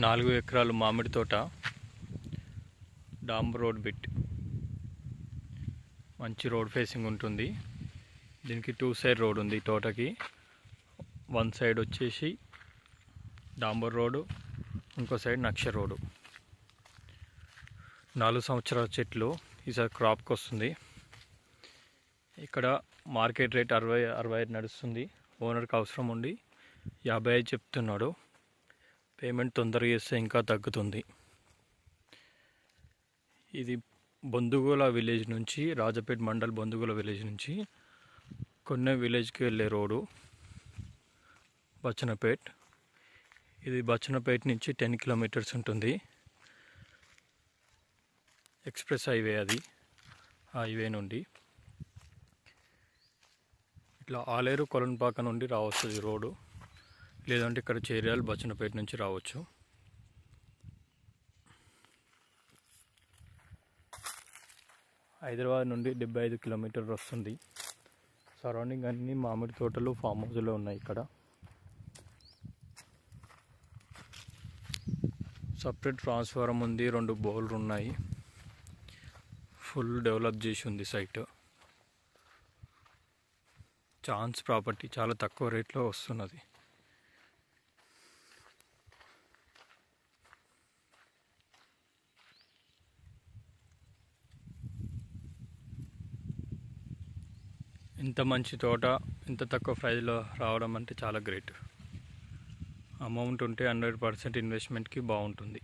4 ఎకరాలు మామిడి తోట, డాంబర్ రోడ్ బిట్, మంచి రోడ్ ఫేసింగ్ ఉంటుంది. దీనికి 2 సైడ్ రోడ్ ఉంది. తోటకి 1 సైడ్ వచ్చేసి డాంబర్ రోడ్డు, ఇంకో సైడ్ నక్ష రోడ్డు. 4 సంవత్సరాల చెట్లు ఈసారి క్రాప్కి వస్తుంది. ఇక్కడ మార్కెట్ రేట్ 65 నడుస్తుంది. ఓనర్కి అవసరం ఉండి 55 చెప్తున్నాడు. పేమెంట్ తొందరగా చేస్తే ఇంకా తగ్గుతుంది. ఇది బొందుగోల విలేజ్ నుంచి, రాజపేట మండల్ బొందుగోల విలేజ్ నుంచి కొన్ని విలేజ్కి వెళ్ళే రోడ్డు బచ్చన్నపేట్. ఇది బచ్చన్నపేట నుంచి 10 కిలోమీటర్స్ ఉంటుంది. ఎక్స్ప్రెస్ హైవే అది. హైవే నుండి ఇట్లా ఆలేరు కొలన్పాక నుండి రావచ్చు ఈ రోడ్డు, లేదంటే ఇక్కడ చేర్యాల బచ్చన్నపేట నుంచి రావచ్చు. హైదరాబాద్ నుండి 75 కిలోమీటర్లు వస్తుంది. సరౌండింగ్ అన్ని మామిడి తోటలు, ఫామ్ హౌస్లో ఉన్నాయి. ఇక్కడ సపరేట్ ట్రాన్స్ఫారం ఉంది, 2 బౌలర్లు ఉన్నాయి. ఫుల్ డెవలప్ చేసి ఉంది సైట్. ఛాన్స్ ప్రాపర్టీ చాలా తక్కువ రేట్లో వస్తున్నది. ఇంత మంచి తోట ఇంత తక్కువ ప్రైస్లో రావడం అంటే చాలా గ్రేట్. అమౌంట్ ఉంటే 100% ఇన్వెస్ట్మెంట్కి బాగుంటుంది.